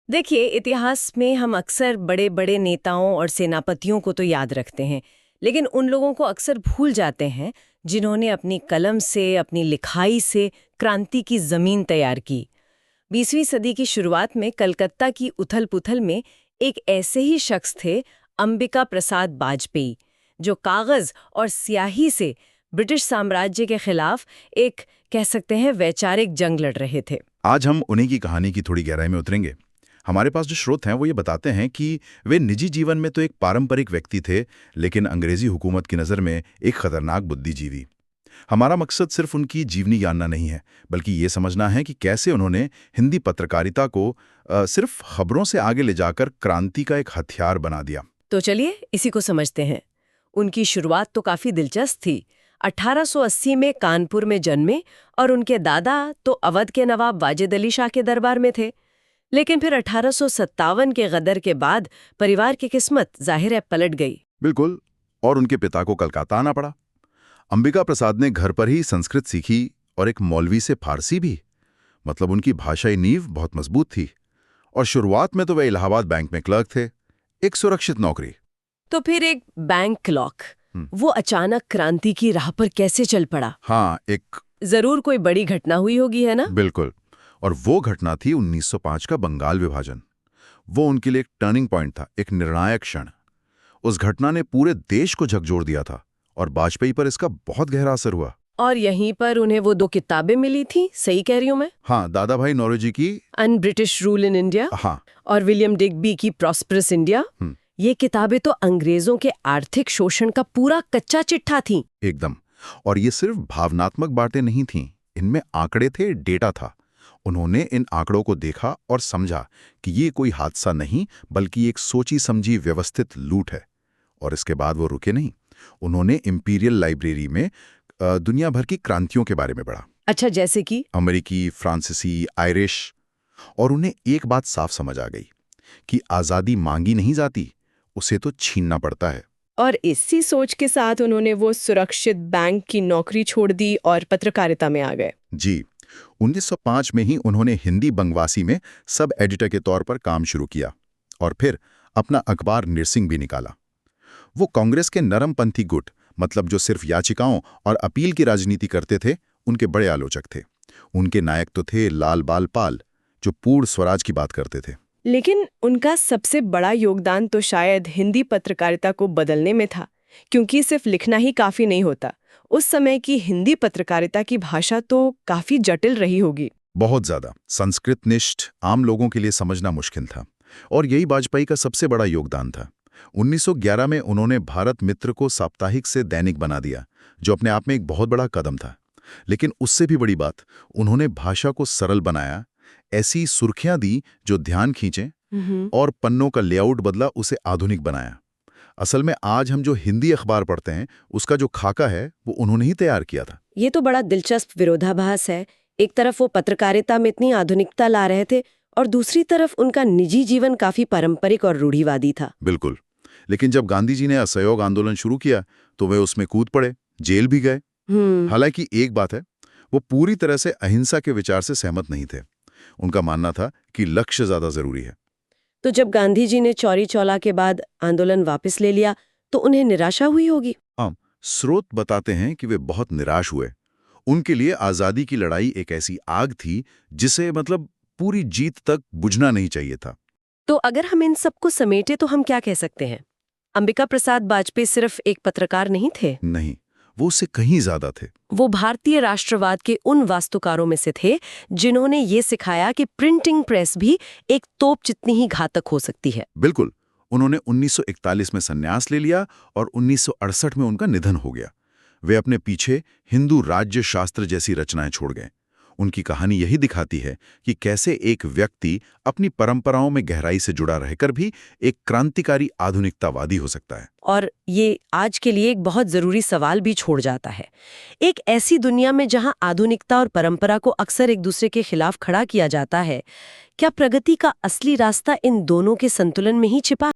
देखिए, इतिहास में हम अक्सर बड़े बड़े नेताओं और सेनापतियों को तो याद रखते हैं, लेकिन उन लोगों को अक्सर भूल जाते हैं जिन्होंने अपनी कलम से, अपनी लिखाई से क्रांति की जमीन तैयार की। 20वीं सदी की शुरुआत में कलकत्ता की उथल-पुथल में एक ऐसे ही शख्स थे, अंबिका प्रसाद वाजपेयी, जो कागज और स्याही से ब्रिटिश साम्राज्य के खिलाफ एक, कह सकते हैं, वैचारिक जंग लड़ रहे थे। आज हम उन्हीं की कहानी की थोड़ी गहराई में उतरेंगे। हमारे पास जो स्रोत हैं वो ये बताते हैं कि वे निजी जीवन में तो एक पारंपरिक व्यक्ति थे, लेकिन अंग्रेजी हुकूमत की नज़र में एक खतरनाक बुद्धिजीवी। हमारा मकसद सिर्फ उनकी जीवनी जानना नहीं है, बल्कि ये समझना है कि कैसे उन्होंने हिंदी पत्रकारिता को सिर्फ खबरों से आगे ले जाकर क्रांति का एक हथियार बना दिया। तो चलिए इसी को समझते हैं। उनकी शुरुआत तो काफी दिलचस्प थी। 1880 में कानपुर में जन्मे और उनके दादा तो अवध के नवाब वाजिद अली शाह के दरबार में थे। लेकिन फिर 1857 के गदर के बाद परिवार की किस्मत जाहिर है पलट गई। बिल्कुल। और उनके पिता को कलकत्ता आना पड़ा। अंबिका प्रसाद ने घर पर ही संस्कृत सीखी और एक मौलवी से फारसी भी। मतलब उनकी भाषाई नींव बहुत मजबूत थी। और शुरुआत में तो वे इलाहाबाद बैंक में क्लर्क थे, एक सुरक्षित नौकरी। तो फिर एक बैंक क्लर्क, वो अचानक क्रांति की राह पर कैसे चल पड़ा? हाँ, एक जरूर कोई बड़ी घटना हुई होगी, है ना? बिल्कुल। और वो घटना थी 1905 का बंगाल विभाजन। वो उनके लिए एक टर्निंग पॉइंट था, एक निर्णायक क्षण। उस घटना ने पूरे देश को झकझोर दिया था और वाजपेयी पर इसका बहुत गहरा असर हुआ। और यहीं पर उन्हें वो 2 किताबें मिली थी, सही कह रही हूं मैं? हाँ, दादा भाई नौरोजी की un British rule in India, हाँ, और विलियम डिग्बी की प्रॉस्परस इंडिया। ये किताबें तो अंग्रेजों के आर्थिक शोषण का पूरा कच्चा चिट्ठा थी। एकदम। और ये सिर्फ भावनात्मक बातें नहीं थीं, इनमें आंकड़े थे, डेटा था। उन्होंने इन आंकड़ों को देखा और समझा कि ये कोई हादसा नहीं, बल्कि एक सोची समझी व्यवस्थित लूट है। और इसके बाद वो रुके नहीं। उन्होंने इंपीरियल लाइब्रेरी में दुनिया भर की क्रांतियों के बारे में पढ़ा। अच्छा, जैसे कि अमेरिकी, फ्रांसीसी, आयरिश। और उन्हें एक बात साफ समझ आ गई कि आज़ादी मांगी नहीं जाती, उसे तो छीनना पड़ता है। और इसी सोच के साथ उन्होंने वो सुरक्षित बैंक की नौकरी छोड़ दी और पत्रकारिता में आ गए। जी, 1905 में ही उन्होंने हिंदी बंगवासी में सब एडिटर के तौर पर काम शुरू किया और फिर अपना अखबार नरसिंह भी निकाला। वो कांग्रेस के नरमपंथी गुट, मतलब जो सिर्फ याचिकाओं और अपील की राजनीति करते थे, उनके बड़े आलोचक थे। उनके नायक तो थे लाल बाल पाल, जो पूर्ण स्वराज की बात करते थे। लेकिन उनका सबसे बड़ा योगदान तो शायद हिंदी पत्रकारिता को बदलने में था, क्योंकि सिर्फ लिखना ही काफी नहीं होता। उस समय की हिंदी पत्रकारिता की भाषा तो काफी जटिल रही होगी। बहुत ज्यादा संस्कृतनिष्ठ, आम लोगों के लिए समझना मुश्किल था। और यही वाजपेयी का सबसे बड़ा योगदान था। 1911 में उन्होंने भारत मित्र को साप्ताहिक से दैनिक बना दिया, जो अपने आप में एक बहुत बड़ा कदम था। लेकिन उससे भी बड़ी बात, उन्होंने भाषा को सरल बनाया, ऐसी सुर्खियां दी जो ध्यान खींचें, और पन्नों का लेआउट बदला, उसे आधुनिक बनाया। असल में आज हम जो हिंदी अखबार पढ़ते हैं, उसका जो खाका है वो उन्होंने ही तैयार किया था। ये तो बड़ा दिलचस्प विरोधाभास है। एक तरफ वो पत्रकारिता में इतनी आधुनिकता ला रहे थे और दूसरी तरफ उनका निजी जीवन काफी पारंपरिक और रूढ़िवादी था। बिल्कुल। लेकिन जब गांधी जी ने असहयोग आंदोलन शुरू किया तो वे उसमें कूद पड़े, जेल भी गए। हालांकि एक बात है, वो पूरी तरह से अहिंसा के विचार से सहमत नहीं थे। उनका मानना था कि लक्ष्य ज्यादा जरूरी है। तो जब गांधी जी ने चौरी चौला के बाद आंदोलन वापस ले लिया तो उन्हें निराशा हुई होगी। हाँ, स्रोत बताते हैं कि वे बहुत निराश हुए। उनके लिए आजादी की लड़ाई एक ऐसी आग थी जिसे पूरी जीत तक बुझना नहीं चाहिए था। तो अगर हम इन सबको समेटे तो हम क्या कह सकते हैं? अंबिका प्रसाद वाजपेयी सिर्फ एक पत्रकार नहीं थे। नहीं, वो उससे कहीं ज्यादा थे। वो भारतीय राष्ट्रवाद के उन वास्तुकारों में से थे जिन्होंने ये सिखाया कि प्रिंटिंग प्रेस भी एक तोप जितनी ही घातक हो सकती है। बिल्कुल। उन्होंने 1941 में संन्यास ले लिया और 1968 में उनका निधन हो गया। वे अपने पीछे हिंदू राज्य शास्त्र जैसी रचनाएं छोड़ गए। उनकी कहानी यही दिखाती है कि कैसे एक व्यक्ति अपनी परंपराओं में गहराई से जुड़ा रहकर भी एक क्रांतिकारी आधुनिकतावादी हो सकता है। और ये आज के लिए एक बहुत जरूरी सवाल भी छोड़ जाता है। एक ऐसी दुनिया में जहां आधुनिकता और परंपरा को अक्सर एक दूसरे के खिलाफ खड़ा किया जाता है, क्या प्रगति का असली रास्ता इन दोनों के संतुलन में ही छिपा